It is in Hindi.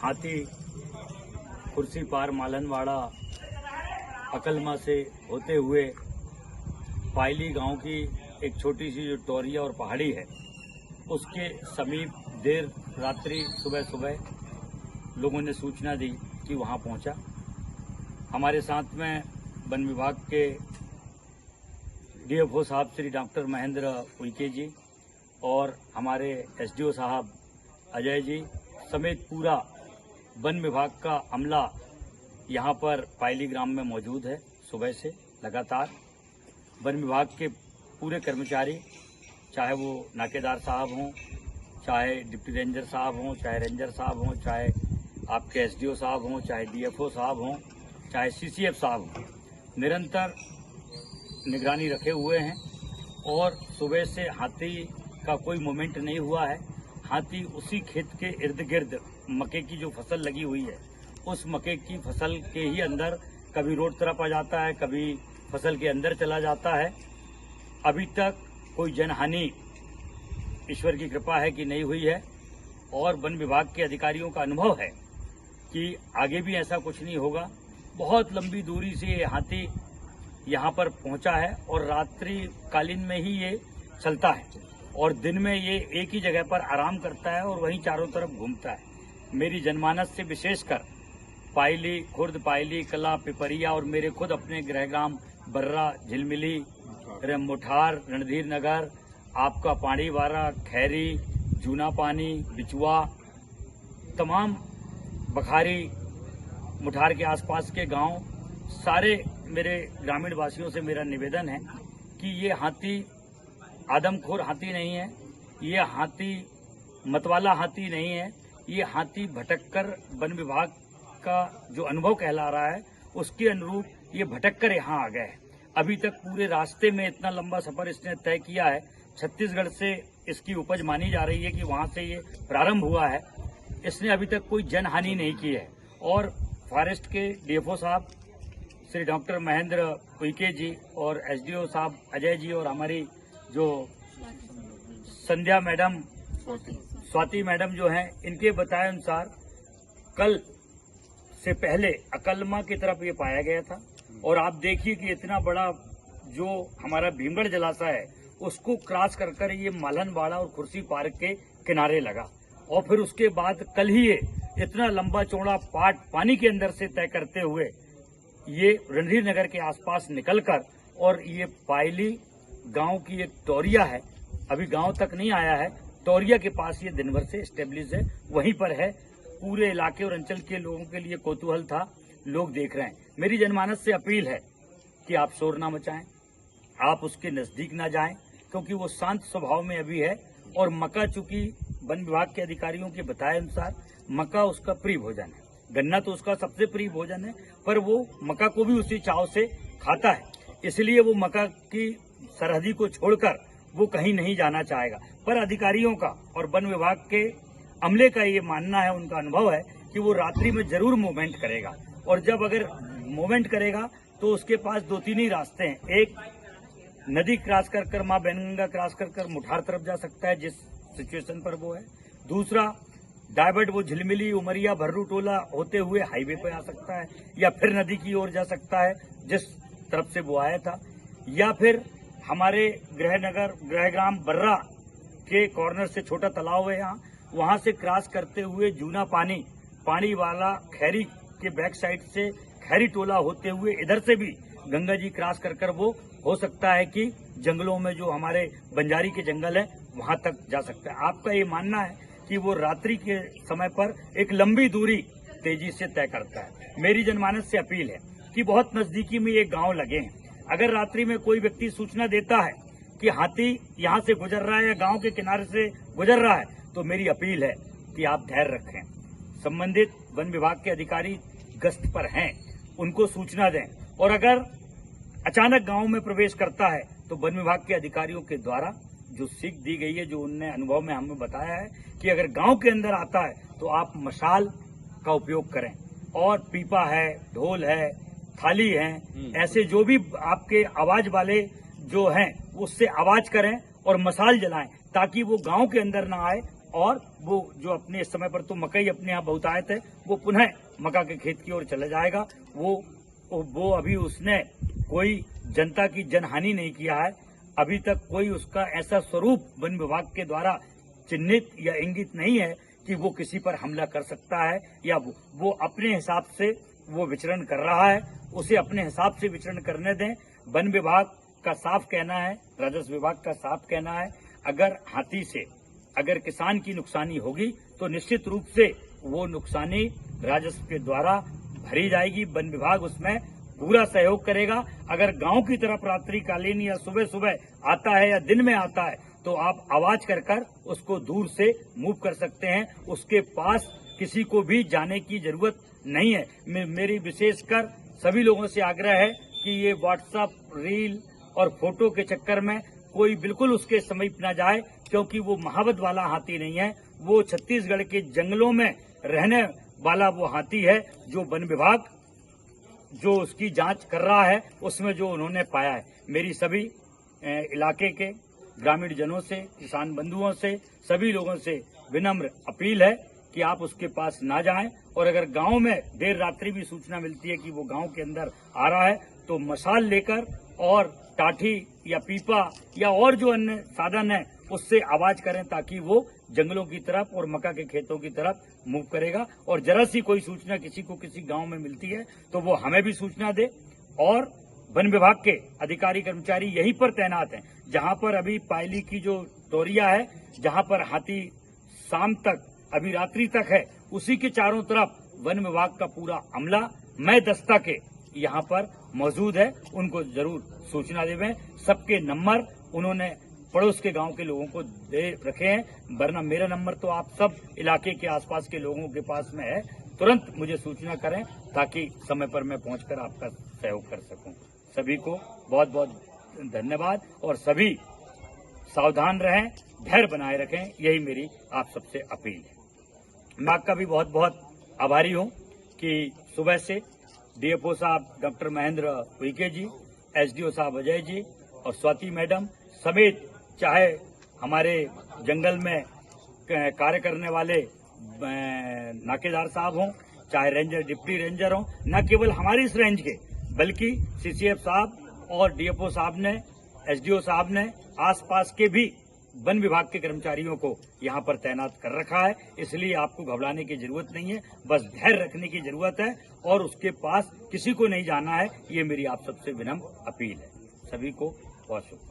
हाथी कुर्सी पार मालनवाड़ा अकलमा से होते हुए पायली गांव की एक छोटी सी जो टोरिया और पहाड़ी है उसके समीप देर रात्रि सुबह लोगों ने सूचना दी कि वहां पहुंचा। हमारे साथ में वन विभाग के डीएफओ साहब श्री डॉक्टर महेंद्र उइके जी और हमारे एसडीओ साहब अजय जी समेत पूरा वन विभाग का अमला यहाँ पर पायली ग्राम में मौजूद है। सुबह से लगातार वन विभाग के पूरे कर्मचारी, चाहे वो नाकेदार साहब हों, चाहे डिप्टी रेंजर साहब हों, चाहे रेंजर साहब हों, चाहे आपके एसडीओ साहब हों, चाहे डीएफओ साहब हों, चाहे सीसीएफ साहब हों, निरंतर निगरानी रखे हुए हैं। और सुबह से हाथी का कोई मूवमेंट नहीं हुआ है। हाथी उसी खेत के इर्द गिर्द मक्के की जो फसल लगी हुई है उस मक्के की फसल के ही अंदर कभी रोड तरफ आ जाता है, कभी फसल के अंदर चला जाता है। अभी तक कोई जनहानि ईश्वर की कृपा है कि नहीं हुई है और वन विभाग के अधिकारियों का अनुभव है कि आगे भी ऐसा कुछ नहीं होगा। बहुत लंबी दूरी से ये हाथी यहाँ पर पहुंचा है और रात्रि कालीन में ही ये चलता है और दिन में ये एक ही जगह पर आराम करता है और वहीं चारों तरफ घूमता है। मेरी जनमानस से विशेषकर पायली, खुर्द, पायली, कला, पिपरिया और मेरे खुद अपने गृहग्राम बर्रा, झिलमिली, मुठार, रणधीर नगर, आपका पाड़ीवारा, खैरी, जूना पानी, बिचुआ, तमाम बखारी, मुठार के आसपास के गांव, सारे मेरे ग्रामीण वासियों से मेरा निवेदन है कि ये हाथी आदमखोर हाथी नहीं है, ये हाथी मतवाला हाथी नहीं है। ये हाथी भटककर वन विभाग का जो अनुभव कहला रहा है उसके अनुरूप ये भटककर यहाँ आ गया है। अभी तक पूरे रास्ते में इतना लंबा सफर इसने तय किया है। छत्तीसगढ़ से इसकी उपज मानी जा रही है कि वहां से ये प्रारंभ हुआ है। इसने अभी तक कोई जनहानि नहीं की है और फॉरेस्ट के डीएफओ साहब श्री डॉक्टर महेंद्र उइके जी और एसडीओ साहब अजय जी और हमारी जो संध्या मैडम, स्वाति मैडम जो हैं, इनके बताए अनुसार कल से पहले अकलमा की तरफ ये पाया गया था और आप देखिए कि इतना बड़ा जो हमारा भीमगढ़ जलाशय है उसको क्रॉस कर ये मालनवाड़ा और कुर्सी पार्क के किनारे लगा और फिर उसके बाद कल ही ये इतना लंबा चौड़ा पाट पानी के अंदर से तय करते हुए ये रणधीर नगर के आसपास निकलकर और ये पायली गांव की एक टोरिया है, अभी गांव तक नहीं आया है, टोरिया के पास ये दिन भर से स्टेब्लिश है, वहीं पर है। पूरे इलाके और अंचल के लोगों के लिए कौतूहल था, लोग देख रहे हैं। मेरी जनमानस से अपील है कि आप शोर ना मचाएं, आप उसके नजदीक ना जाएं क्योंकि वो शांत स्वभाव में अभी है और मक्का, चूंकि वन विभाग के अधिकारियों के बताए अनुसार मक्का उसका प्रिय भोजन है, गन्ना तो उसका सबसे प्रिय भोजन है, पर वो मक्का को भी उसी चाव से खाता है, इसलिए वो मक्का की सरहदी को छोड़कर वो कहीं नहीं जाना चाहेगा। पर अधिकारियों का और वन विभाग के अमले का ये मानना है, उनका अनुभव है कि वो रात्रि में जरूर मूवमेंट करेगा और जब अगर मूवमेंट करेगा तो उसके पास दो तीन ही रास्ते हैं। एक, नदी क्रॉस कर माँ बैनगंगा क्रॉस कर मुठार तरफ जा सकता है जिस सिचुएशन पर वो है। दूसरा डाइवर्ट वो झिलमिली, उमरिया, भर्रू टोला होते हुए हाईवे पे आ सकता है या फिर नदी की ओर जा सकता है जिस तरफ से वो आया था, या फिर हमारे गृहग्राम बर्रा के कॉर्नर से छोटा तालाब है यहाँ, वहां से क्रॉस करते हुए जूना पानी, पानी वाला खैरी के बैक साइड से खैरी टोला होते हुए इधर से भी गंगा जी क्रॉस कर वो हो सकता है कि जंगलों में जो हमारे बंजारी के जंगल है वहां तक जा सकता है। आपका ये मानना है कि वो रात्रि के समय पर एक लंबी दूरी तेजी से तय करता है। मेरी जनमानस से अपील है कि बहुत नजदीकी में ये गांव लगे हैं, अगर रात्रि में कोई व्यक्ति सूचना देता है कि हाथी यहाँ से गुजर रहा है या गांव के किनारे से गुजर रहा है तो मेरी अपील है कि आप धैर्य रखें। संबंधित वन विभाग के अधिकारी गश्त पर हैं, उनको सूचना दें और अगर अचानक गांव में प्रवेश करता है तो वन विभाग के अधिकारियों के द्वारा जो सीख दी गई है, जो उनने अनुभव में हमें बताया है कि अगर गांव के अंदर आता है तो आप मशाल का उपयोग करें और पीपा है, ढोल है, थाली हैं, ऐसे जो भी आपके आवाज वाले जो हैं उससे आवाज करें और मशाल जलाएं ताकि वो गांव के अंदर ना आए और वो जो अपने समय पर तो मकई अपने यहाँ बहुत आए थे, वो पुनः मक्का के खेत की ओर चला जाएगा। वो अभी उसने कोई जनता की जनहानि नहीं किया है। अभी तक कोई उसका ऐसा स्वरूप वन विभाग के द्वारा चिन्हित या इंगित नहीं है कि वो किसी पर हमला कर सकता है, या वो अपने हिसाब से वो विचरण कर रहा है। उसे अपने हिसाब से विचरण करने दें। वन विभाग का साफ कहना है, राजस्व विभाग का साफ कहना है, अगर हाथी से अगर किसान की नुकसानी होगी तो निश्चित रूप से वो नुकसानी राजस्व के द्वारा भरी जाएगी। वन विभाग उसमें पूरा सहयोग करेगा। अगर गांव की तरफ रात्रिकालीन या सुबह सुबह आता है या दिन में आता है तो आप आवाज कर उसको दूर से मूव कर सकते हैं। उसके पास किसी को भी जाने की जरूरत नहीं है। मेरी विशेषकर सभी लोगों से आग्रह है कि ये व्हाट्सएप, रील और फोटो के चक्कर में कोई बिल्कुल उसके समीप न जाए, क्योंकि वो महावत वाला हाथी नहीं है। वो छत्तीसगढ़ के जंगलों में रहने वाला वो हाथी है जो वन विभाग जो उसकी जांच कर रहा है उसमें जो उन्होंने पाया है। मेरी सभी इलाके के ग्रामीण जनों से, किसान बंधुओं से, सभी लोगों से विनम्र अपील है कि आप उसके पास ना जाएं। और अगर गांव में देर रात्रि भी सूचना मिलती है कि वो गांव के अंदर आ रहा है तो मशाल लेकर और टाठी या पीपा या और जो अन्य साधन है उससे आवाज करें, ताकि वो जंगलों की तरफ और मक्का के खेतों की तरफ मूव करेगा। और जरा सी कोई सूचना किसी को किसी गांव में मिलती है तो वो हमें भी सूचना दे। और वन विभाग के अधिकारी कर्मचारी यहीं पर तैनात हैं जहां पर अभी पायली की जो तोरिया है, जहां पर हाथी शाम तक अभी रात्रि तक है, उसी के चारों तरफ वन विभाग का पूरा अमला मैं दस्ता के यहाँ पर मौजूद है। उनको जरूर सूचना देवें। सबके नंबर उन्होंने पड़ोस के गांव के लोगों को दे रखे हैं, वरना मेरा नंबर तो आप सब इलाके के आसपास के लोगों के पास में है। तुरंत मुझे सूचना करें ताकि समय पर मैं पहुंचकर आपका सहयोग कर सकूं। सभी को बहुत बहुत धन्यवाद और सभी सावधान रहें, धैर्य बनाए रखें, यही मेरी आप सबसे अपील है। मैं आपका भी बहुत बहुत आभारी हूं कि सुबह से डीएफओ साहब डॉक्टर महेंद्र उइके जी, एसडीओ साहब अजय जी और स्वाति मैडम समेत, चाहे हमारे जंगल में कार्य करने वाले नाकेदार साहब हों, चाहे रेंजर, डिप्टी रेंजर हों, न केवल हमारी इस रेंज के बल्कि सीसीएफ साहब और डीएफओ साहब ने, एसडीओ साहब ने आसपास के भी वन विभाग के कर्मचारियों को यहाँ पर तैनात कर रखा है। इसलिए आपको घबराने की जरूरत नहीं है, बस धैर्य रखने की जरूरत है और उसके पास किसी को नहीं जाना है। ये मेरी आप सबसे विनम्र अपील है। सभी को बहुत शुक्रिया।